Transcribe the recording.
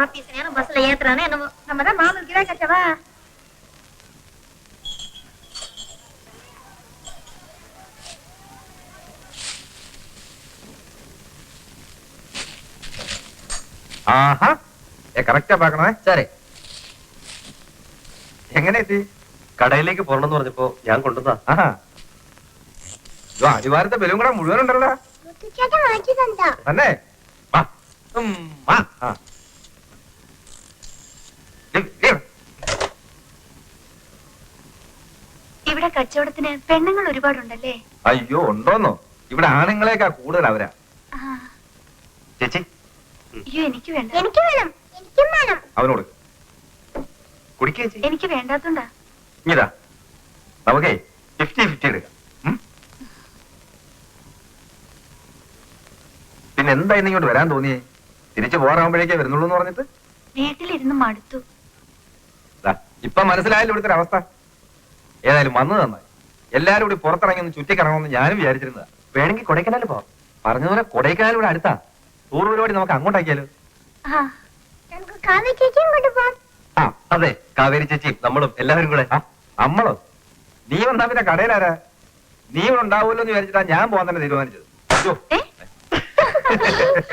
Office நேரம் பஸ்ல ஏத்துறானே என்னமோ நம்ம தான் மாமூல் கிடா கச்சவா. ആഹാ കറക്റ്റാ പാക്കണേ. സാറേ എങ്ങനെ എത്തി? കടയിലേക്ക് പോകണമെന്ന് പറഞ്ഞപ്പോ ഞാൻ കൊണ്ടുവന്നാ. ആഹാ അടിവാരത്തെ ബലൂൺ കൂടെ മുഴുവൻ ഉണ്ടല്ലോ മുത്തുച്ചേട്ടൻ വാങ്ങിച്ചു തന്നാ. തന്നെ വാ. വാ. ആ. ഇവിടെ കച്ചവടത്തിന് പെണ്ണുങ്ങൾ ഒരുപാടുണ്ടല്ലേ? അയ്യോ ഉണ്ടോന്നോ? ഇവിടെ ആണുങ്ങളെക്കാ കൂടുതൽ അവരാ. ചേച്ചി അയ്യോ എനിക്ക് വേണ്ട. എനിക്ക് വേണം. എനിക്കും വേണം. അവനോട് കുടിക്കേ ചേച്ചി. എനിക്ക് വേണ്ടാത്തോണ്ടാ. ഇതാ നമുക്കേ 50-50 എടുക്കാം. പിന്നെ എന്തായിരുന്നു ഇങ്ങോട്ട് വരാൻ തോന്നിയേ? തിരിച്ചു പോകാറാകുമ്പോഴേക്കേ വരുന്നുള്ളൂ എന്ന് പറഞ്ഞിട്ട് വീട്ടിലിരുന്ന് മടുത്തു. ഇപ്പൊ മനസ്സിലായാലും ഇവിടുത്തെ അവസ്ഥ. ഏതായാലും വന്നു നന്നായി. എല്ലാരും കൂടി പുറത്തിറങ്ങി ഒന്ന് ചുറ്റിക്കറങ്ങുമെന്ന് ഞാനും വിചാരിച്ചിരുന്നതാ. വേണമെങ്കിൽ കൊടൈക്കനാൽ പോവാം. പറഞ്ഞതുപോലെ കൊടൈക്കനാൽ ഇവിടെ അടുത്താ. ടൂർ പരിപാടി നമുക്ക് അങ്ങോട്ടാക്കിയാലോ? ആ അതെ, കാവേരി ചേച്ചിയും നമ്മളും എല്ലാവരും കൂടെ. നമ്മളോ? നീ വന്നാ പിന്നെ കടയിലാരാ? നീ ഇവിടെ ഉണ്ടാവുമല്ലോ എന്ന് വിചാരിച്ചിട്ടാ ഞാൻ പോകാൻ തന്നെ തീരുമാനിച്ചത്.